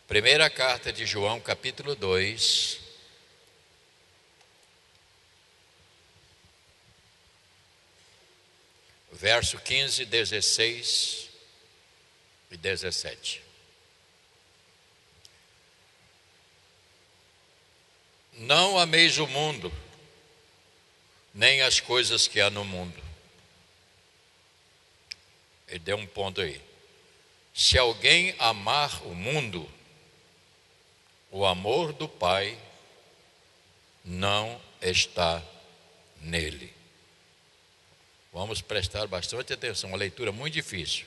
Primeira carta de João, capítulo 2, verso 15, 16 e 17. Não ameis o mundo, nem as coisas que há no mundo. Ele deu um ponto aí. Se alguém amar o mundo, o amor do Pai não está nele. Vamos prestar bastante atenção, uma leitura muito difícil.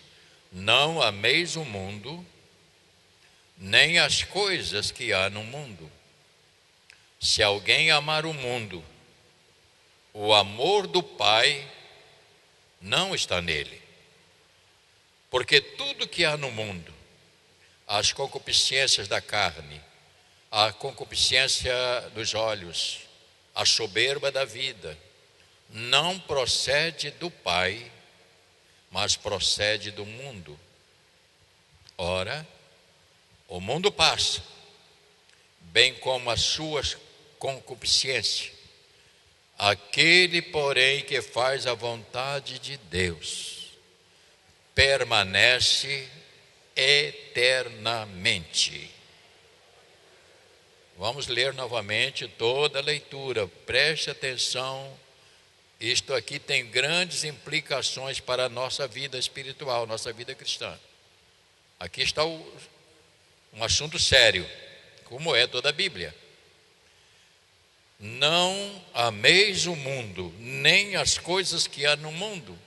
Não ameis o mundo, nem as coisas que há no mundo. Se alguém amar o mundo, o amor do Pai não está nele. Porque tudo que há no mundo, as concupiscências da carne, a concupiscência dos olhos, a soberba da vida, não procede do Pai, mas procede do mundo. Ora, o mundo passa, bem como as suas concupiscências. Aquele, porém, que faz a vontade de Deus, permanece eternamente. Vamos ler novamente toda a leitura, preste atenção. Isto aqui tem grandes implicações para a nossa vida espiritual, nossa vida cristã. Aqui está um assunto sério, como é toda a Bíblia. Não ameis o mundo, nem as coisas que há no mundo.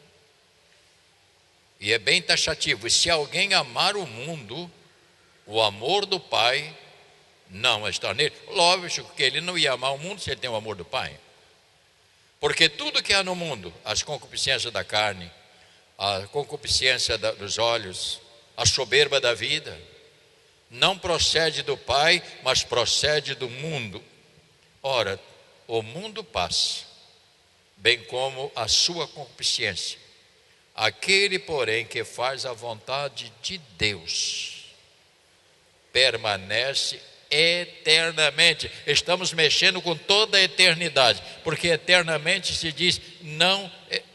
E é bem taxativo. Se alguém amar o mundo, o amor do Pai não está nele. Lógico que ele não ia amar o mundo se ele tem o amor do Pai. Porque tudo que há no mundo, as concupiscências da carne, a concupiscência dos olhos, a soberba da vida, não procede do Pai, mas procede do mundo. Ora, o mundo passa, bem como a sua concupiscência. Aquele, porém, que faz a vontade de Deus, permanece eternamente. Estamos mexendo com toda a eternidade, porque eternamente se diz,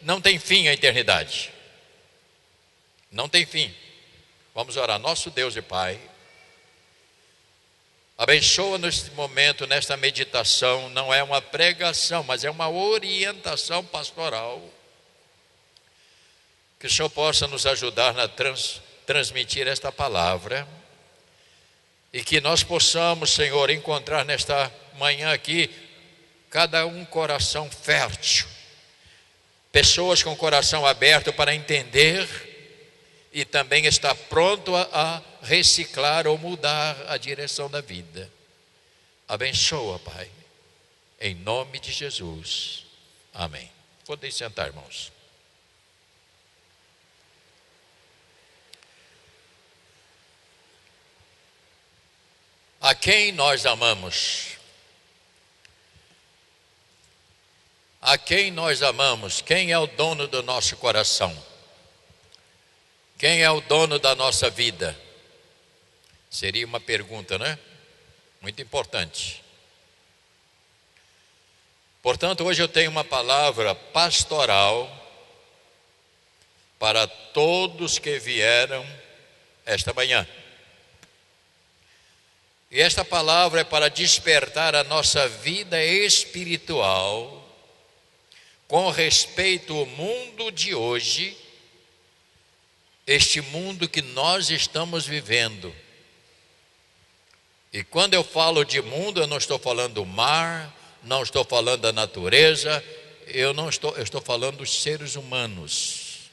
não tem fim a eternidade. Não tem fim. Vamos orar. Nosso Deus e Pai, abençoa neste momento, nesta meditação. Não é uma pregação, mas é uma orientação pastoral. Que o Senhor possa nos ajudar a transmitir esta palavra. E que nós possamos, Senhor, encontrar nesta manhã aqui, cada um coração fértil. Pessoas com coração aberto para entender e também estar pronto a reciclar ou mudar a direção da vida. Abençoa, Pai, em nome de Jesus. Amém. Podem sentar, irmãos. A quem nós amamos? A quem nós amamos? Quem é o dono do nosso coração? Quem é o dono da nossa vida? Seria uma pergunta, né? Muito importante. Portanto, hoje eu tenho uma palavra pastoral para todos que vieram esta manhã. E esta palavra é para despertar a nossa vida espiritual com respeito ao mundo de hoje, este mundo que nós estamos vivendo. E quando eu falo de mundo, eu não estou falando do mar, não estou falando da natureza, eu estou falando dos seres humanos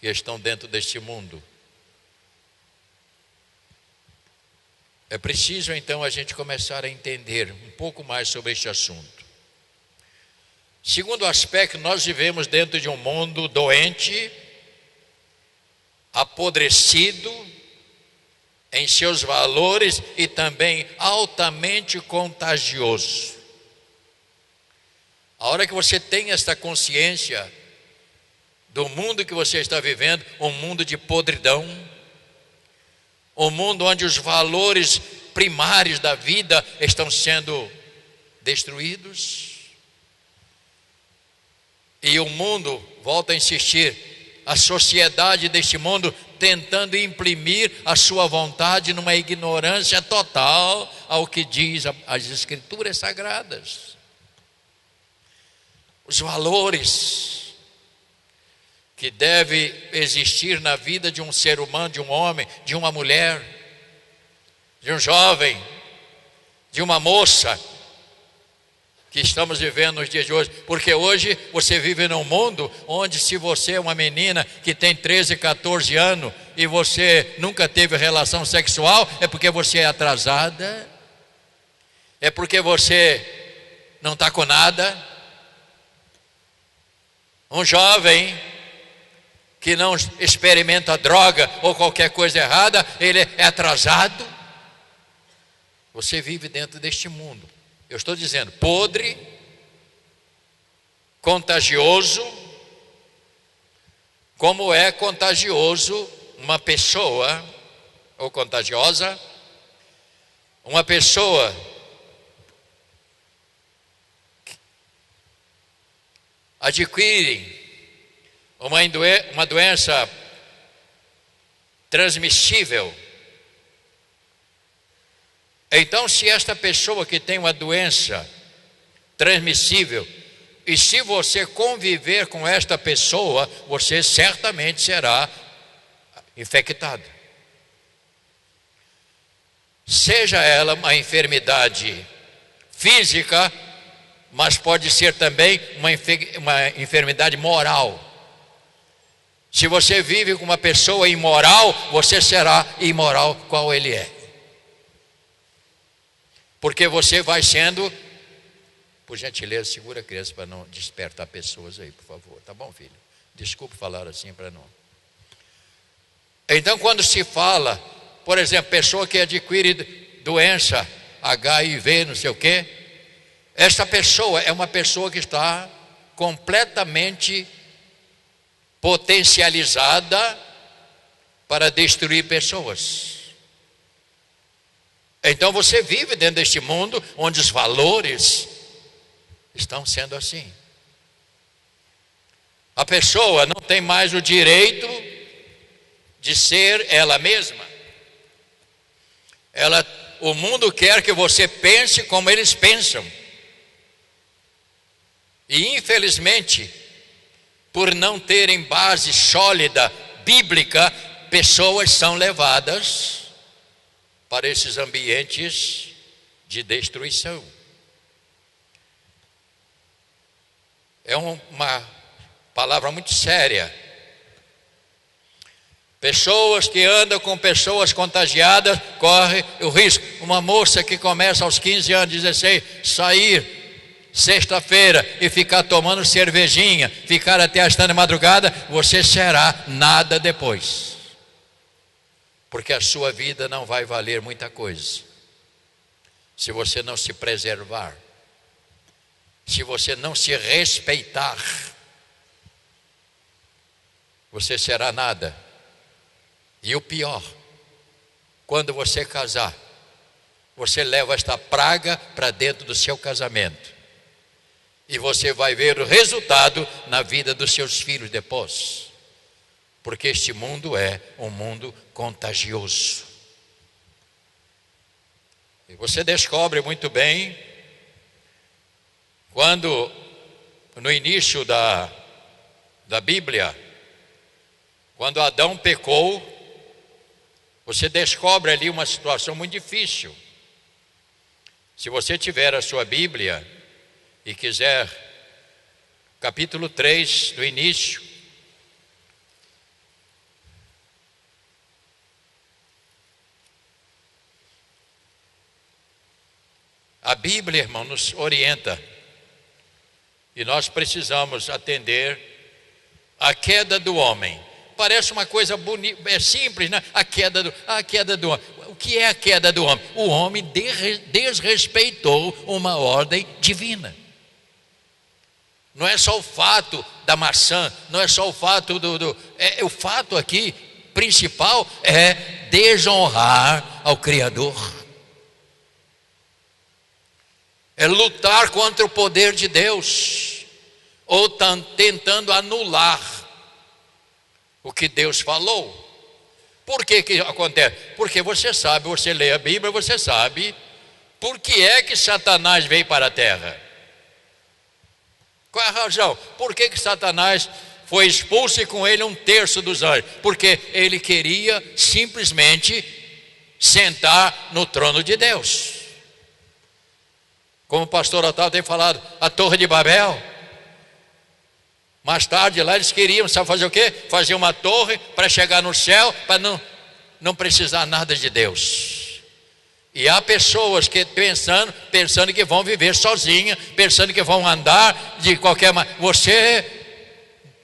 que estão dentro deste mundo. É preciso então a gente começar a entender um pouco mais sobre este assunto. Segundo aspecto, nós vivemos dentro de um mundo doente, apodrecido em seus valores e também altamente contagioso. A hora que você tem esta consciência do mundo que você está vivendo, um mundo de podridão, um mundo onde os valores primários da vida estão sendo destruídos. E o mundo, volta a insistir, a sociedade deste mundo tentando imprimir a sua vontade numa ignorância total ao que diz as Escrituras Sagradas. Os valores que devem existir na vida de um ser humano, de um homem, de uma mulher, de um jovem, de uma moça, que estamos vivendo nos dias de hoje, porque hoje você vive num mundo onde, se você é uma menina que tem 13, 14 anos e você nunca teve relação sexual, é porque você é atrasada, é porque você não está com nada. Um jovem que não experimenta droga ou qualquer coisa errada, ele é atrasado. Você vive dentro deste mundo, eu estou dizendo, podre, contagioso, como é contagioso uma pessoa, ou contagiosa, uma pessoa que adquire uma doença transmissível. Então, se esta pessoa que tem uma doença transmissível, e se você conviver com esta pessoa, você certamente será infectado. Seja ela uma enfermidade física, mas pode ser também uma enfermidade moral. Se você vive com uma pessoa imoral, você será imoral qual ele é. Porque você vai sendo, por gentileza, segura a criança para não despertar pessoas aí, por favor. Tá bom, filho? Desculpe falar assim para não. Então, quando se fala, por exemplo, pessoa que adquire doença, HIV, não sei o quê, esta pessoa é uma pessoa que está completamente potencializada para destruir pessoas. Então você vive dentro deste mundo onde os valores estão sendo assim. A pessoa não tem mais o direito de ser ela mesma. O mundo quer que você pense como eles pensam. E infelizmente, por não terem base sólida, bíblica, pessoas são levadas para esses ambientes de destruição. É uma palavra muito séria. Pessoas que andam com pessoas contagiadas correm o risco. Uma moça que começa aos 15 anos, 16, sair sexta-feira e ficar tomando cervejinha, ficar até as tantas da madrugada, você será nada depois. Porque a sua vida não vai valer muita coisa se você não se preservar, se você não se respeitar, você será nada. E o pior, quando você casar, você leva esta praga para dentro do seu casamento, e você vai ver o resultado na vida dos seus filhos depois. Porque este mundo é um mundo contagioso. E você descobre muito bem quando, no início da Bíblia, quando Adão pecou, você descobre ali uma situação muito difícil. Se você tiver a sua Bíblia e quiser, capítulo 3 do início, a Bíblia, irmão, nos orienta, e nós precisamos atender a queda do homem. Parece uma coisa bonita, é simples, né? A queda do homem. O que é a queda do homem? O homem desrespeitou uma ordem divina. Não é só o fato da maçã, não é só o fato o fato aqui principal é desonrar ao Criador. É lutar contra o poder de Deus, ou tentando anular o que Deus falou. Por que que acontece? Porque você sabe, você lê a Bíblia, você sabe por que é que Satanás veio para a terra. Qual é a razão? Por que que Satanás foi expulso e com ele 1/3 dos anjos? Porque ele queria simplesmente sentar no trono de Deus. Como o pastor Otávio tem falado, a Torre de Babel. Mais tarde lá eles queriam, sabe fazer o quê? Fazer uma torre para chegar no céu, para não precisar nada de Deus. E há pessoas que pensando que vão viver sozinhas, pensando que vão andar de qualquer maneira. Você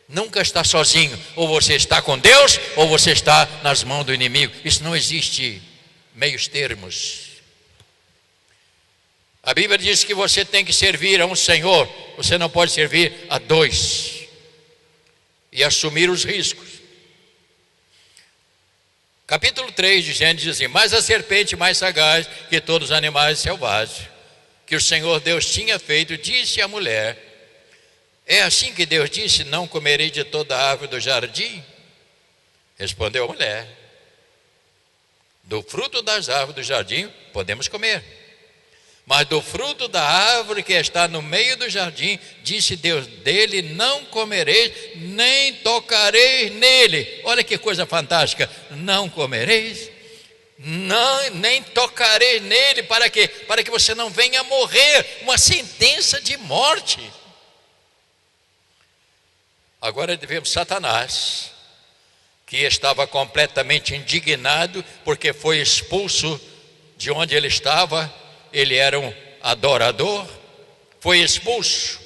nunca está sozinho, ou você está com Deus, ou você está nas mãos do inimigo. Isso não existe meios termos. A Bíblia diz que você tem que servir a um Senhor, você não pode servir a dois, e assumir os riscos. Capítulo 3 de Gênesis diz assim: mas a serpente mais sagaz que todos os animais selvagens, que o Senhor Deus tinha feito, disse à mulher: é assim que Deus disse, não comerei de toda a árvore do jardim? Respondeu a mulher: do fruto das árvores do jardim podemos comer, mas do fruto da árvore que está no meio do jardim, disse Deus, dele não comereis, nem tocareis nele. Olha que coisa fantástica. Não comereis, nem tocareis nele. Para quê? Para que você não venha a morrer, uma sentença de morte. Agora vemos Satanás, que estava completamente indignado, porque foi expulso de onde ele estava. Ele era um adorador, foi expulso.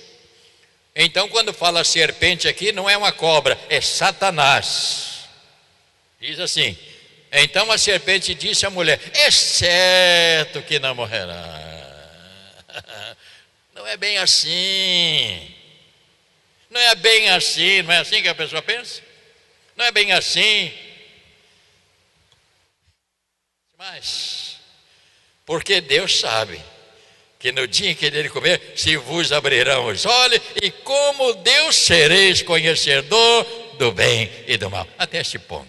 Então, quando fala serpente aqui, não é uma cobra, é Satanás. Diz assim: então a serpente disse à mulher: é certo que não morrerá. Não é bem assim. Não é bem assim. Não é assim que a pessoa pensa? Não é bem assim. Mas porque Deus sabe que no dia em que ele comer, se vos abrirão os olhos, e como Deus sereis conhecedor do bem e do mal. Até este ponto.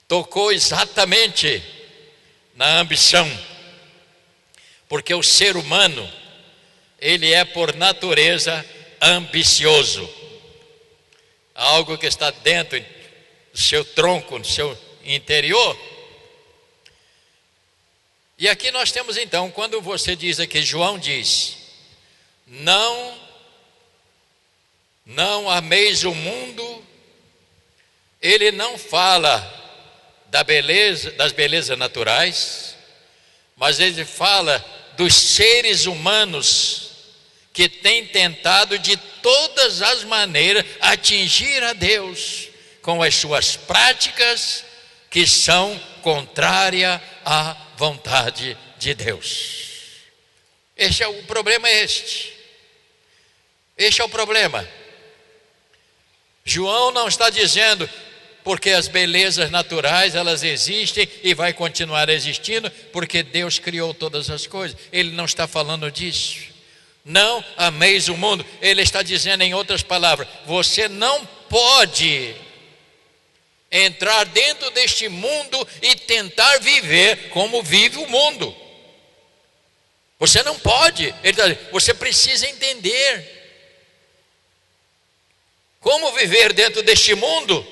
Tocou exatamente na ambição. Porque o ser humano, ele é por natureza ambicioso. Algo que está dentro do seu tronco, do seu interior. E aqui nós temos então, quando você diz aqui, João diz: não ameis o mundo, ele não fala das belezas naturais, mas ele fala dos seres humanos que têm tentado de todas as maneiras atingir a Deus com as suas práticas que são contrárias à vontade de Deus. O problema é este. Este é o problema. João não está dizendo porque as belezas naturais elas existem e vai continuar existindo porque Deus criou todas as coisas. Ele não está falando disso. Não ameis o mundo. Ele está dizendo, em outras palavras, você não pode entrar dentro deste mundo e tentar viver como vive o mundo. Você não pode. Você precisa entender como viver dentro deste mundo.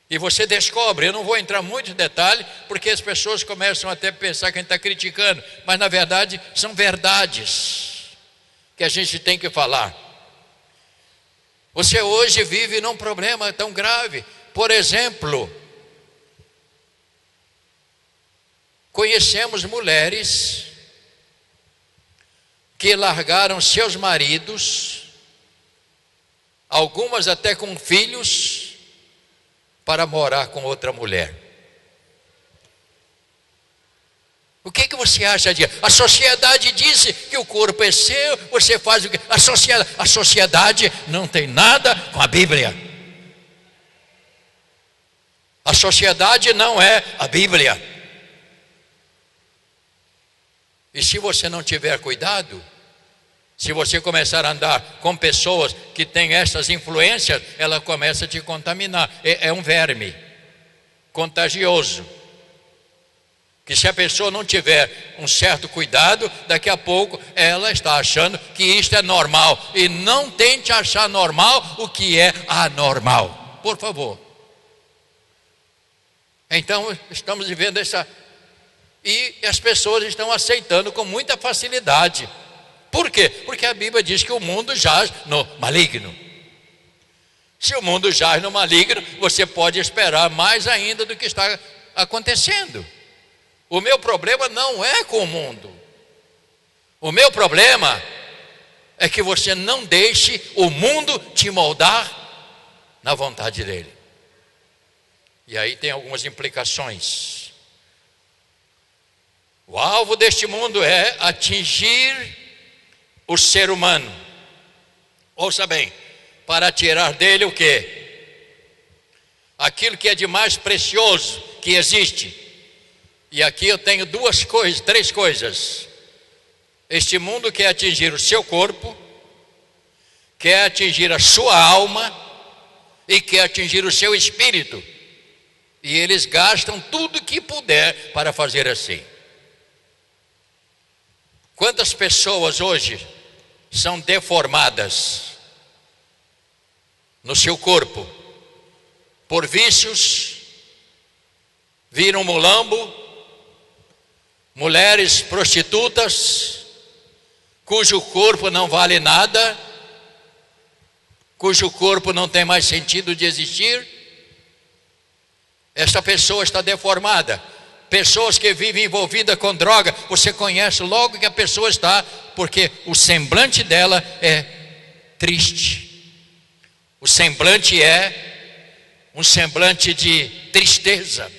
E você descobre, eu não vou entrar muito em detalhe, porque as pessoas começam até a pensar que a gente está criticando, mas na verdade são verdades que a gente tem que falar. Você hoje vive num problema tão grave. Por exemplo, conhecemos mulheres que largaram seus maridos, algumas até com filhos, para morar com outra mulher. O que você acha disso? A sociedade disse que o corpo é seu, você faz o que? A sociedade não tem nada com a Bíblia. A sociedade não é a Bíblia. E se você não tiver cuidado, se você começar a andar com pessoas que têm essas influências, ela começa a te contaminar. É um verme contagioso, que se a pessoa não tiver um certo cuidado, daqui a pouco ela está achando que isto é normal. E não tente achar normal o que é anormal, por favor. Então estamos vivendo essa... E as pessoas estão aceitando com muita facilidade. Por quê? Porque a Bíblia diz que o mundo jaz no maligno. Se o mundo jaz no maligno, você pode esperar mais ainda do que está acontecendo. O meu problema não é com o mundo. O meu problema é que você não deixe o mundo te moldar na vontade dele. E aí tem algumas implicações. O alvo deste mundo é atingir o ser humano. Ouça bem, para tirar dele o quê? Aquilo que é de mais precioso que existe. E aqui eu tenho três coisas. Este mundo quer atingir o seu corpo, quer atingir a sua alma e quer atingir o seu espírito. E eles gastam tudo que puder para fazer assim. Quantas pessoas hoje são deformadas no seu corpo por vícios, viram mulambo, mulheres prostitutas, cujo corpo não vale nada, cujo corpo não tem mais sentido de existir. Essa pessoa está deformada. Pessoas que vivem envolvidas com droga, você conhece logo que a pessoa está, porque o semblante dela é triste. O semblante é um semblante de tristeza,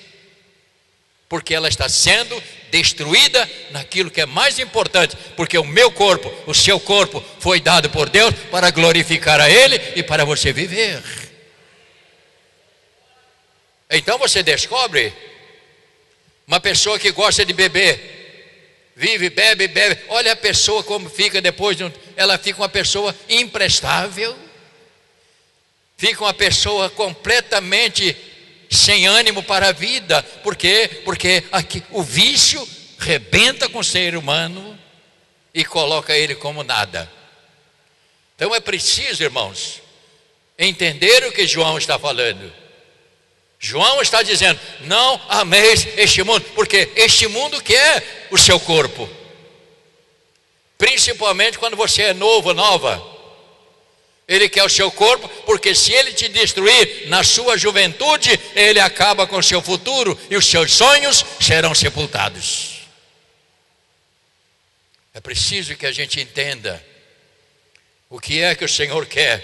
porque ela está sendo destruída naquilo que é mais importante, porque o meu corpo, o seu corpo foi dado por Deus para glorificar a Ele e para você viver. Então você descobre uma pessoa que gosta de beber, vive, bebe, bebe. Olha a pessoa como fica depois ela fica uma pessoa imprestável, fica uma pessoa completamente sem ânimo para a vida. Por quê? Porque aqui o vício rebenta com o ser humano e coloca ele como nada. Então é preciso, irmãos, entender o que João está falando. João está dizendo: não ameis este mundo, porque este mundo quer o seu corpo, principalmente quando você é novo, nova. Ele quer o seu corpo, porque se ele te destruir na sua juventude, ele acaba com o seu futuro e os seus sonhos serão sepultados. É preciso que a gente entenda o que é que o Senhor quer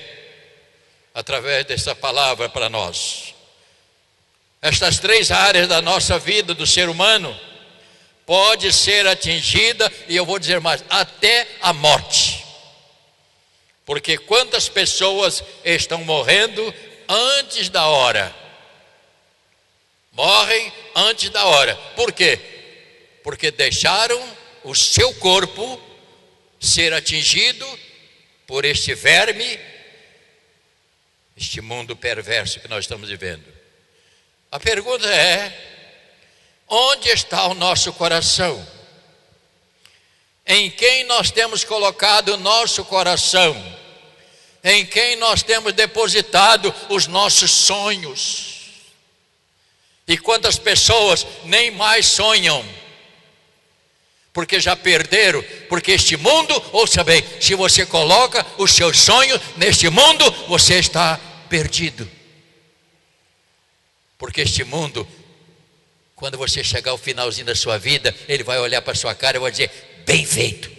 através dessa palavra para nós. Estas três áreas da nossa vida, do ser humano, pode ser atingida, e eu vou dizer mais, até a morte. Porque quantas pessoas estão morrendo antes da hora? Morrem antes da hora. Por quê? Porque deixaram o seu corpo ser atingido por este verme, este mundo perverso que nós estamos vivendo. A pergunta é: onde está o nosso coração? Em quem nós temos colocado o nosso coração? Em quem nós temos depositado os nossos sonhos? E quantas pessoas nem mais sonham, porque já perderam, porque este mundo, ouça bem, se você coloca os seus sonhos neste mundo, você está perdido. Porque este mundo, quando você chegar ao finalzinho da sua vida, ele vai olhar para a sua cara e vai dizer: bem feito.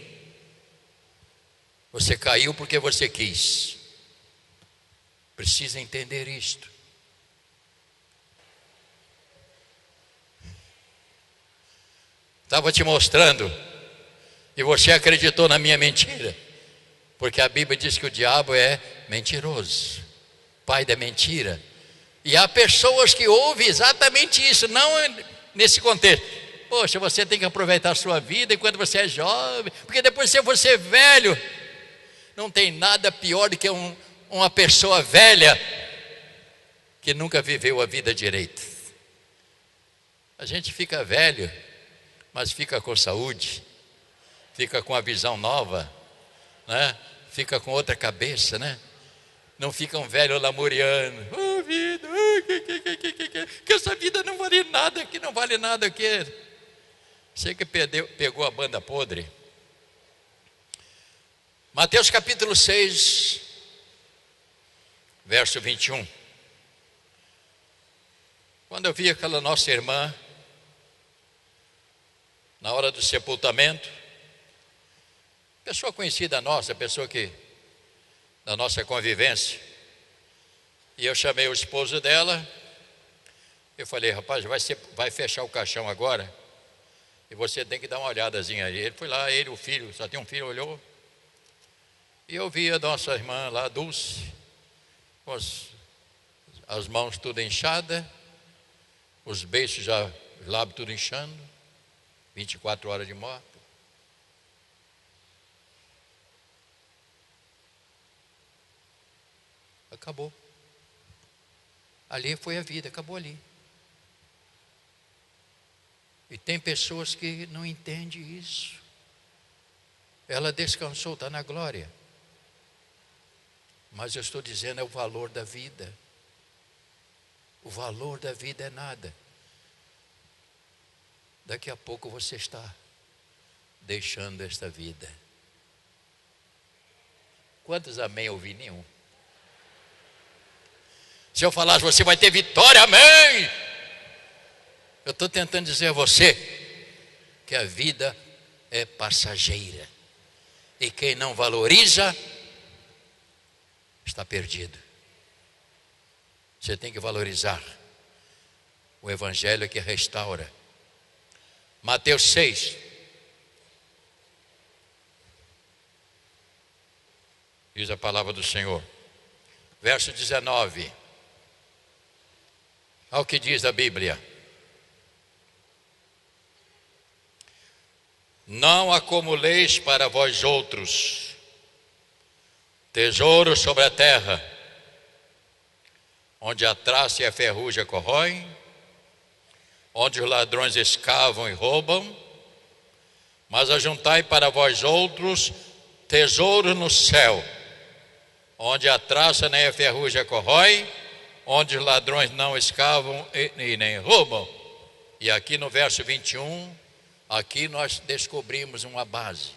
Você caiu porque você quis. Precisa entender isto. Estava te mostrando e você acreditou na minha mentira, porque a Bíblia diz que o diabo é mentiroso, pai da mentira. E há pessoas que ouvem exatamente isso, não nesse contexto. Poxa, você tem que aproveitar a sua vida enquanto você é jovem, porque depois se você é velho, não tem nada pior do que uma pessoa velha que nunca viveu a vida direito. A gente fica velho, mas fica com saúde, fica com a visão nova, né? Fica com outra cabeça, né? Não fica um velho lamuriano. Oh, vida, que essa vida não vale nada, que não vale nada aqui. Você que pegou a banda podre. Mateus capítulo 6, verso 21. Quando eu vi aquela nossa irmã, na hora do sepultamento, pessoa conhecida nossa, pessoa que da nossa convivência, e eu chamei o esposo dela, eu falei, rapaz, vai fechar o caixão agora, e você tem que dar uma olhadazinha aí. Ele foi lá, ele, o filho, só tem um filho, olhou, e eu vi a nossa irmã lá, Dulce, com as mãos tudo inchadas, os beiços já, os lábios tudo inchando, 24 horas de morte. Acabou. Ali foi a vida, acabou ali. E tem pessoas que não entendem isso. Ela descansou, está na glória. Mas eu estou dizendo, é o valor da vida. O valor da vida é nada. Daqui a pouco você está deixando esta vida. Quantos amém ouvi? Nenhum. Se eu falasse, você vai ter vitória, amém. Eu estou tentando dizer a você que a vida é passageira. E quem não valoriza, está perdido. Você tem que valorizar. O Evangelho que restaura. Mateus 6. Diz a palavra do Senhor. Verso 19. Olha o que diz a Bíblia. Não acumuleis para vós outros tesouros sobre a terra, onde a traça e a ferrugem corroem, onde os ladrões escavam e roubam, mas ajuntai para vós outros tesouros no céu, onde a traça nem a ferrugem corrói, onde os ladrões não escavam e nem roubam. E aqui no verso 21, aqui nós descobrimos uma base.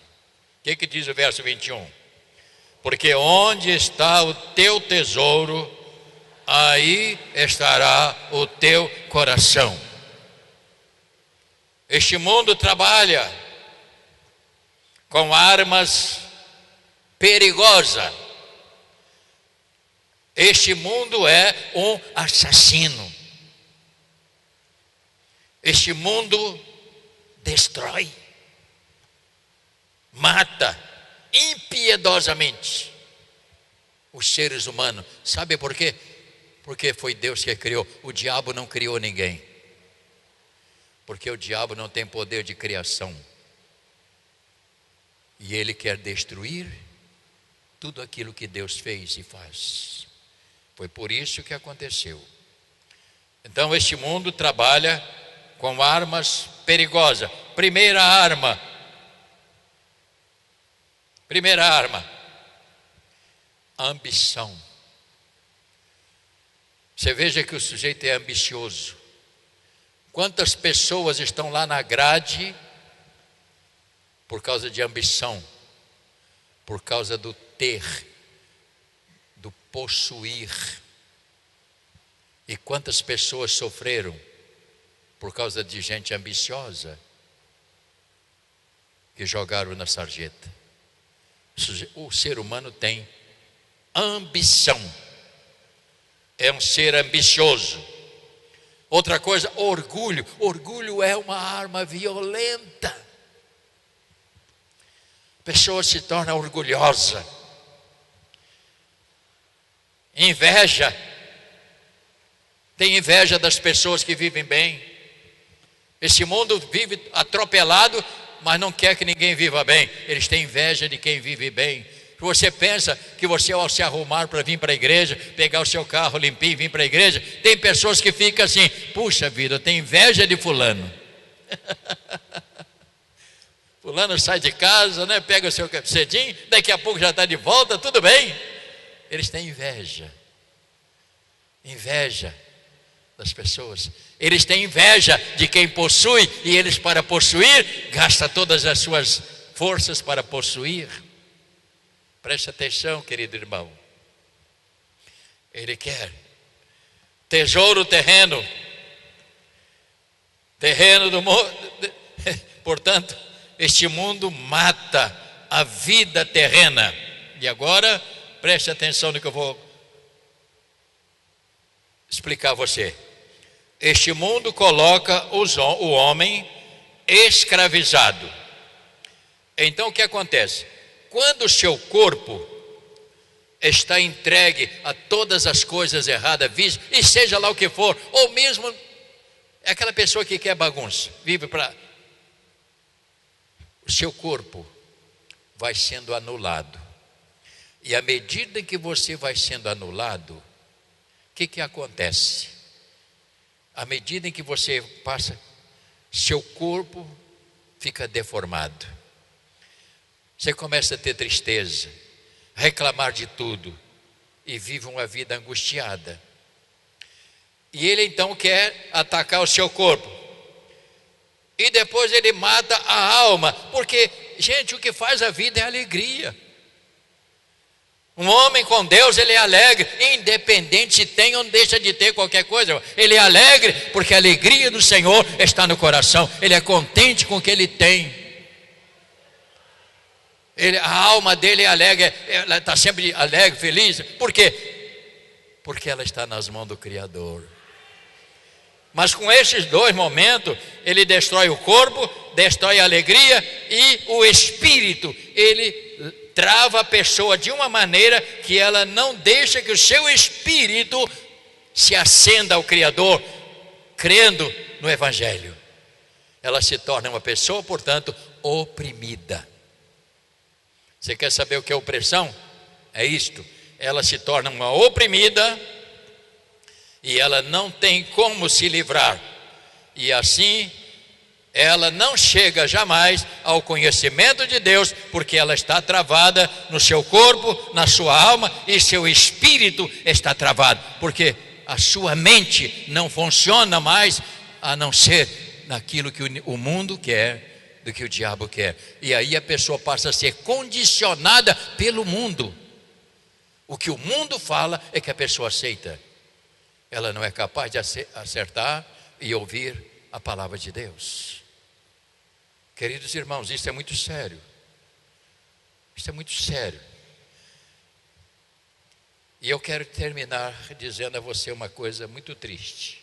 O que diz o verso 21? Porque onde está o teu tesouro, aí estará o teu coração. Este mundo trabalha com armas perigosas. Este mundo é um assassino. Este mundo destrói, mata impiedosamente os seres humanos. Sabe por quê? Porque foi Deus que criou. O diabo não criou ninguém. Porque o diabo não tem poder de criação. E ele quer destruir tudo aquilo que Deus fez e faz. Foi por isso que aconteceu. Então este mundo trabalha com armas perigosas. Primeira arma. Ambição. Você veja que o sujeito é ambicioso. Quantas pessoas estão lá na grade por causa de ambição, por causa do ter, do possuir. E quantas pessoas sofreram por causa de gente ambiciosa que jogaram na sarjeta. O ser humano tem ambição, é um ser ambicioso. Outra coisa, orgulho. Orgulho é uma arma violenta. A pessoa se torna orgulhosa. Inveja. tem inveja das pessoas que vivem bem. Esse mundo vive atropelado, mas não quer que ninguém viva bem. Eles têm inveja de quem vive bem. Você pensa que você, ao se arrumar para vir para a igreja, pegar o seu carro limpinho e vir para a igreja, tem pessoas que ficam assim: puxa vida, eu tenho inveja de fulano. Fulano sai de casa, né, pega o seu cedinho, daqui a pouco já está de volta, tudo bem. Eles têm inveja das pessoas. Eles têm inveja de quem possui, e eles, para possuir, gastam todas as suas forças para possuir. Preste atenção, querido irmão. Ele quer tesouro terreno do mundo. Portanto, este mundo mata a vida terrena. E agora, preste atenção no que eu vou explicar a você. Este mundo coloca o homem escravizado. Então o que acontece? Quando o seu corpo está entregue a todas as coisas erradas, vícios, e seja lá o que for, ou mesmo aquela pessoa que quer bagunça, vive para... O seu corpo vai sendo anulado. E à medida que você vai sendo anulado, o que acontece? À medida em que você passa, seu corpo fica deformado. Você começa a ter tristeza, reclamar de tudo, e vive uma vida angustiada. E ele então quer atacar o seu corpo. E depois ele mata a alma, porque, gente, o que faz a vida é alegria. Um homem com Deus, ele é alegre, independente se tem ou deixa de ter qualquer coisa. Ele é alegre porque a alegria do Senhor está no coração. Ele é contente com o que ele tem. A alma dele é alegre, ela está sempre alegre, feliz. Por quê? Porque ela está nas mãos do Criador. Mas com esses dois momentos, ele destrói o corpo, destrói a alegria, e o espírito, ele trava a pessoa de uma maneira que ela não deixa que o seu espírito se acenda ao Criador, crendo no Evangelho. Ela se torna uma pessoa, portanto, oprimida. Você quer saber o que é opressão? É isto: ela se torna uma oprimida, e ela não tem como se livrar, e assim ela não chega jamais ao conhecimento de Deus, porque ela está travada no seu corpo, na sua alma, e seu espírito está travado, porque a sua mente não funciona mais a não ser naquilo que o mundo quer, do que o diabo quer. E aí a pessoa passa a ser condicionada pelo mundo. O que o mundo fala é que a pessoa aceita. Ela não é capaz de acertar e ouvir a palavra de Deus. Queridos irmãos, isso é muito sério. Isso é muito sério. E eu quero terminar dizendo a você uma coisa muito triste.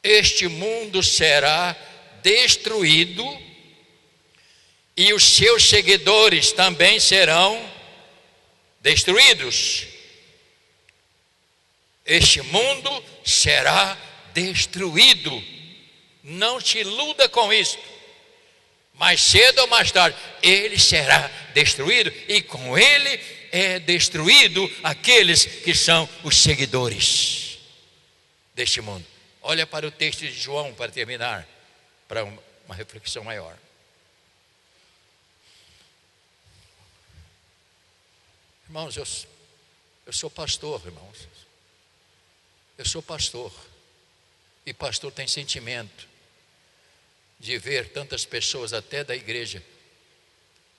Este mundo será destruído, e os seus seguidores também serão destruídos. Este mundo será destruído. Não te iluda com isso. Mais cedo ou mais tarde, ele será destruído, e com ele é destruído aqueles que são os seguidores deste mundo. Olha para o texto de João para terminar, para uma reflexão maior. Irmãos, eu sou pastor, irmãos. Eu sou pastor, e pastor tem sentimento de ver tantas pessoas, até da igreja,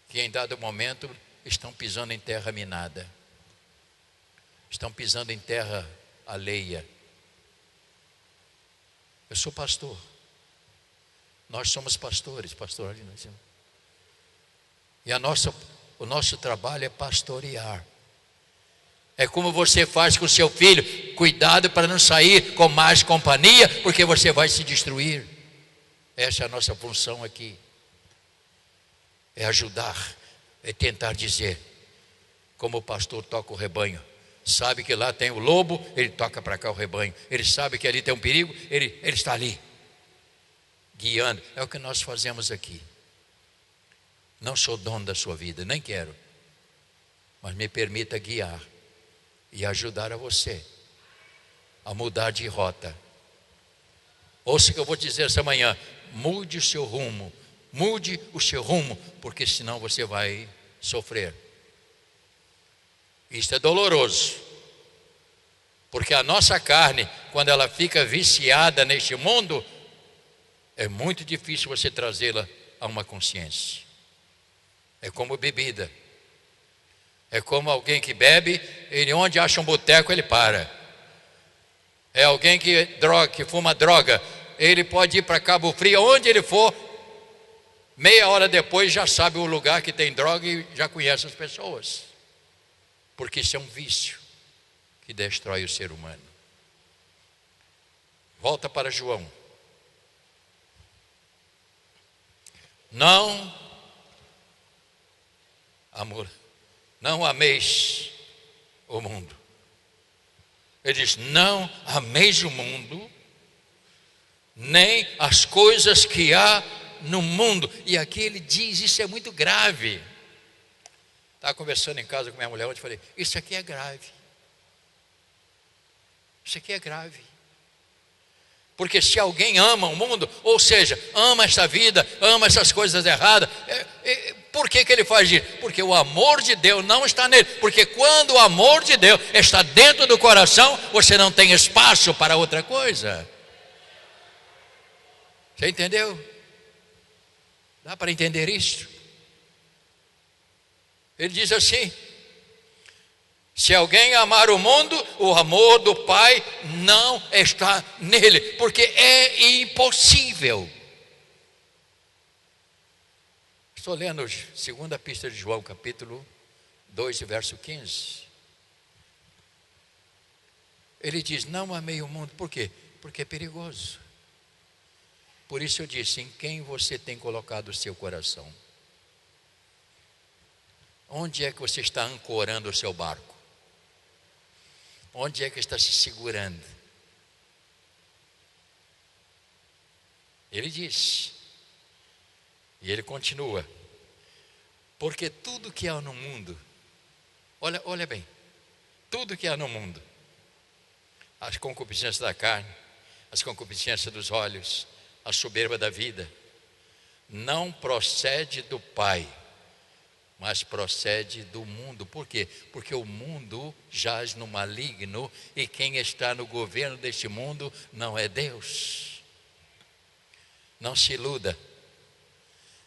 que em dado momento estão pisando em terra minada, estão pisando em terra alheia. Eu sou pastor, nós somos pastores, pastor ali em cima. E o nosso trabalho é pastorear. É como você faz com o seu filho: cuidado para não sair com mais companhia, porque você vai se destruir. Essa é a nossa função aqui. É ajudar, é tentar dizer, como o pastor toca o rebanho: sabe que lá tem o lobo, ele toca para cá o rebanho. Ele sabe que ali tem um perigo, ele está ali, guiando. É o que nós fazemos aqui. Não sou dono da sua vida, nem quero, mas me permita guiar e ajudar a você a mudar de rota. Ouça o que eu vou dizer essa manhã: mude o seu rumo, porque senão você vai sofrer. Isso é doloroso, porque a nossa carne, quando ela fica viciada neste mundo, é muito difícil você trazê-la a uma consciência. É como bebida, é como alguém que bebe, ele onde acha um boteco ele para. É alguém que fuma droga, ele pode ir para Cabo Frio, onde ele for, meia hora depois já sabe o lugar que tem droga e já conhece as pessoas, porque isso é um vício que destrói o ser humano. Volta para João. Não ameis o mundo. Ele diz: não ameis o mundo, nem as coisas que há no mundo. E aqui ele diz, isso é muito grave. Estava conversando em casa com minha mulher ontem, falei: isso aqui é grave. Isso aqui é grave. Porque se alguém ama o mundo, ou seja, ama esta vida, ama essas coisas erradas, por que ele faz isso? Porque o amor de Deus não está nele. Porque quando o amor de Deus está dentro do coração, você não tem espaço para outra coisa. Você entendeu? Dá para entender isso? Ele diz assim: se alguém amar o mundo, o amor do Pai não está nele, porque é impossível. Estou lendo a segunda epístola de João, capítulo 2, verso 15. Ele diz: não amei o mundo. Por quê? Porque é perigoso. Por isso eu disse: em quem você tem colocado o seu coração? Onde é que você está ancorando o seu barco? Onde é que está se segurando? Ele diz, e ele continua: porque tudo que há no mundo, olha bem, tudo que há no mundo, as concupiscências da carne, as concupiscências dos olhos, a soberba da vida, não procede do Pai, mas procede do mundo. Por quê? Porque o mundo jaz no maligno, e quem está no governo deste mundo não é Deus. Não se iluda.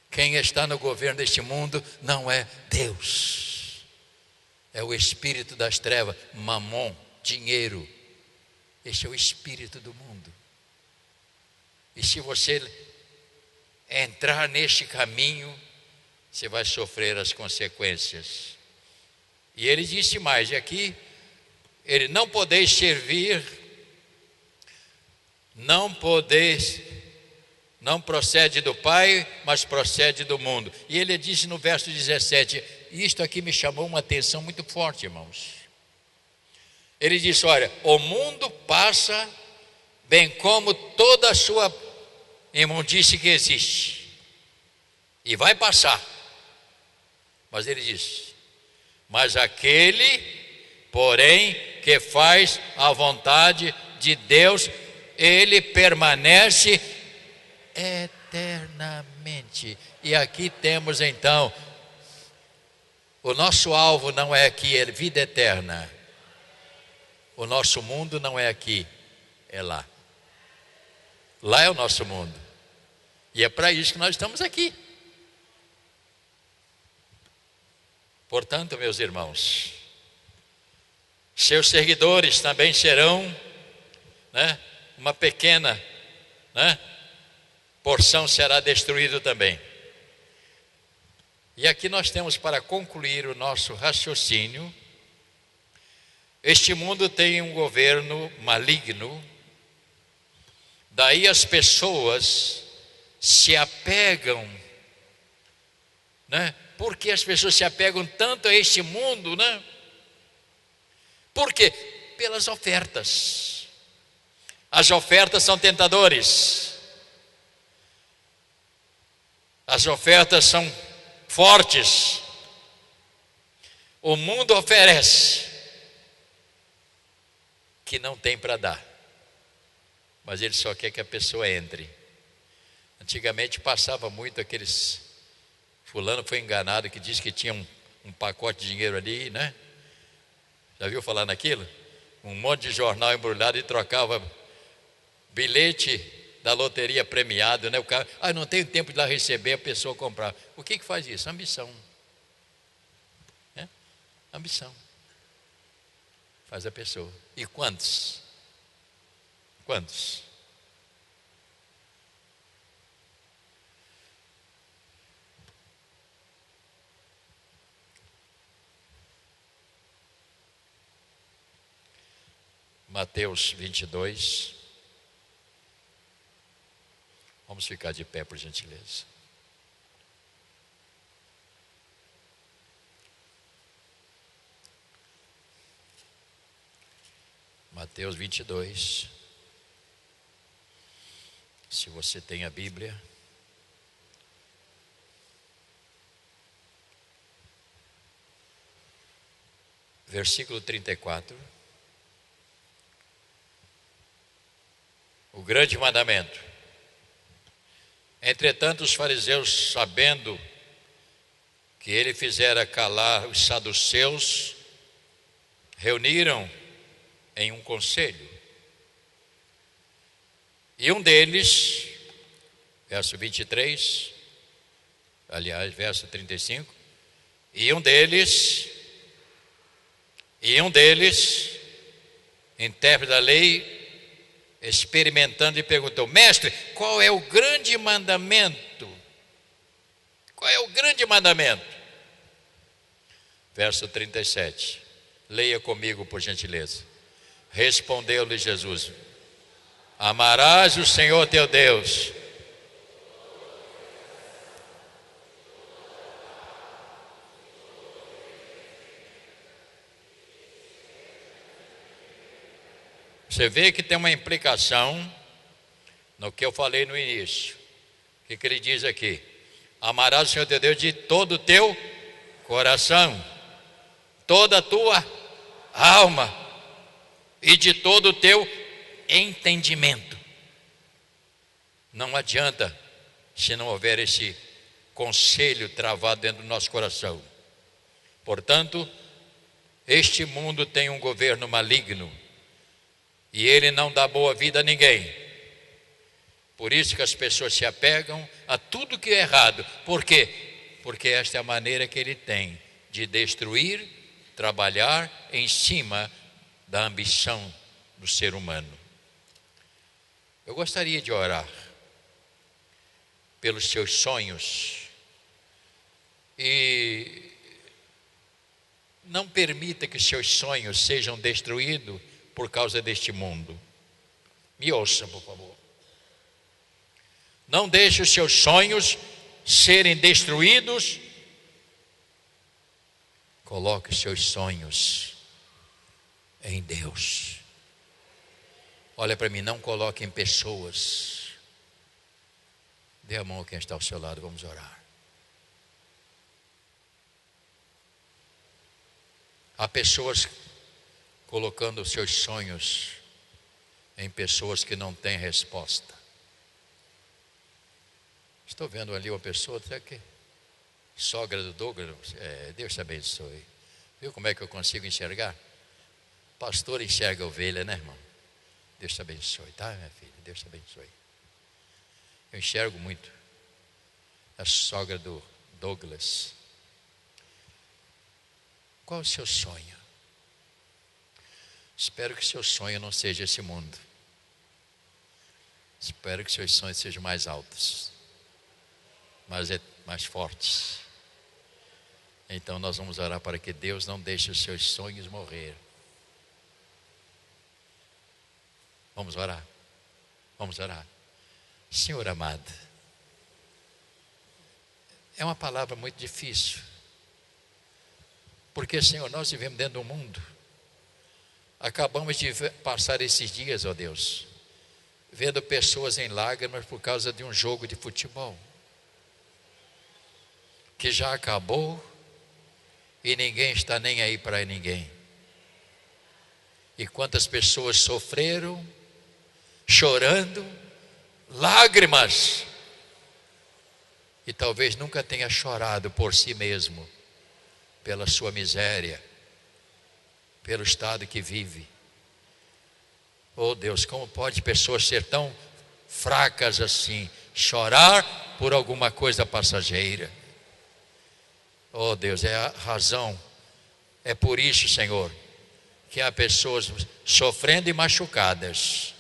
Quem está no governo deste mundo não é Deus. É o espírito das trevas, mamon, dinheiro. Este é o espírito do mundo. E se você entrar neste caminho, você vai sofrer as consequências. E ele disse mais, e aqui, ele: não podeis servir, não procede do Pai, mas procede do mundo. E ele disse no verso 17, e isto aqui me chamou uma atenção muito forte, irmãos. Ele disse: olha, o mundo passa, bem como toda a sua imundície que existe, e vai passar. Mas ele diz: mas aquele, porém, que faz a vontade de Deus, ele permanece eternamente. E aqui temos então, o nosso alvo não é aqui, é vida eterna. O nosso mundo não é aqui, é lá. Lá é o nosso mundo. E é para isso que nós estamos aqui. Portanto, meus irmãos, seus seguidores também serão, uma pequena, porção será destruído também. E aqui nós temos, para concluir o nosso raciocínio, este mundo tem um governo maligno, daí as pessoas se apegam, Por que as pessoas se apegam tanto a este mundo, Por quê? Pelas ofertas. As ofertas são tentadores. As ofertas são fortes. O mundo oferece que não tem para dar, mas ele só quer que a pessoa entre. Antigamente passava muito aqueles, fulano foi enganado, que disse que tinha um pacote de dinheiro ali, né? Já viu falar naquilo? Um monte de jornal embrulhado e trocava bilhete da loteria premiado, né? O cara, não tenho tempo de lá receber, a pessoa comprar. O que faz isso? Ambição. Ambição. Faz a pessoa. E quantos? Quantos? Mateus 22. Vamos ficar de pé, por gentileza. Mateus 22. Se você tem a Bíblia. Versículo 34. O grande mandamento. Entretanto, os fariseus, sabendo que ele fizera calar os saduceus, reuniram em um conselho. E um deles, verso 23, aliás, verso 35, e um deles, intérprete da lei, experimentando, e perguntou: mestre, qual é o grande mandamento? Qual é o grande mandamento? Verso 37, leia comigo, por gentileza. Respondeu-lhe Jesus: amarás o Senhor teu Deus. Você vê que tem uma implicação no que eu falei no início. O que ele diz aqui? Amarás o Senhor teu Deus de todo o teu coração, toda a tua alma e de todo o teu entendimento. Não adianta se não houver esse conselho travado dentro do nosso coração. Portanto, este mundo tem um governo maligno e ele não dá boa vida a ninguém. Por isso que as pessoas se apegam a tudo que é errado. Por quê? Porque esta é a maneira que ele tem de destruir, trabalhar em cima da ambição do ser humano. Eu gostaria de orar pelos seus sonhos e não permita que seus sonhos sejam destruídos por causa deste mundo. Me ouça, por favor. Não deixe os seus sonhos serem destruídos. Coloque os seus sonhos em Deus. Olha para mim, não coloque em pessoas. Dê a mão a quem está ao seu lado, vamos orar. Há pessoas colocando os seus sonhos em pessoas que não têm resposta. Estou vendo ali uma pessoa, até que sogra do Douglas, Deus te abençoe. Viu como é que eu consigo enxergar? Pastor enxerga a ovelha, né, irmão? Deus te abençoe, tá, minha filha? Deus te abençoe. Eu enxergo muito a sogra do Douglas. Qual é o seu sonho? Espero que seu sonho não seja esse mundo. Espero que seus sonhos sejam mais altos, mais fortes. Então nós vamos orar para que Deus não deixe os seus sonhos morrer. Vamos orar. Vamos orar. Senhor amado, é uma palavra muito difícil, porque, Senhor, nós vivemos dentro de um mundo Acabamos de passar esses dias, ó Deus, vendo pessoas em lágrimas por causa de um jogo de futebol que já acabou e ninguém está nem aí para ninguém. E quantas pessoas sofreram, chorando, lágrimas, e talvez nunca tenha chorado por si mesmo, pela sua miséria, pelo estado que vive. Oh Deus, como pode pessoas ser tão fracas assim, chorar por alguma coisa passageira? Oh Deus, é a razão, é por isso, Senhor, que há pessoas sofrendo e machucadas,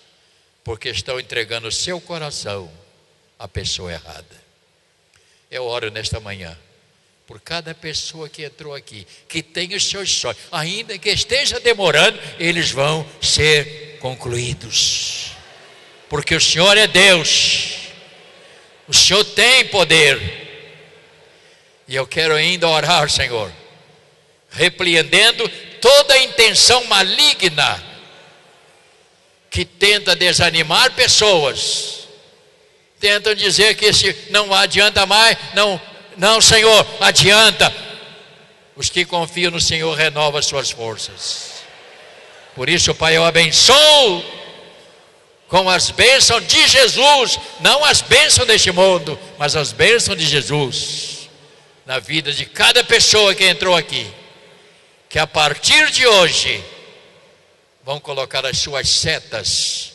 porque estão entregando o seu coração à pessoa errada. Eu oro nesta manhã por cada pessoa que entrou aqui, que tem os seus sonhos, ainda que esteja demorando, eles vão ser concluídos, porque o Senhor é Deus, o Senhor tem poder. E eu quero ainda orar, Senhor, repreendendo toda a intenção maligna que tenta desanimar pessoas, tentam dizer que não adianta mais. Não, Senhor, adianta. Os que confiam no Senhor renovam suas forças. Por isso, Pai, eu abençoo com as bênçãos de Jesus, não as bênçãos deste mundo, mas as bênçãos de Jesus na vida de cada pessoa que entrou aqui, que a partir de hoje vão colocar as suas setas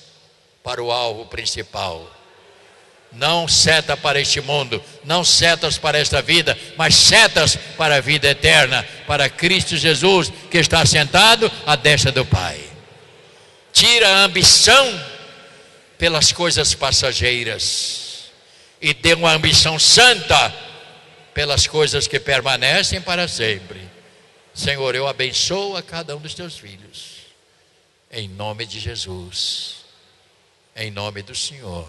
para o alvo principal. Não seta para este mundo, não setas para esta vida, mas setas para a vida eterna, para Cristo Jesus, que está sentado à destra do Pai. Tira a ambição pelas coisas passageiras e dê uma ambição santa pelas coisas que permanecem para sempre. Senhor, eu abençoo a cada um dos teus filhos, em nome de Jesus, em nome do Senhor.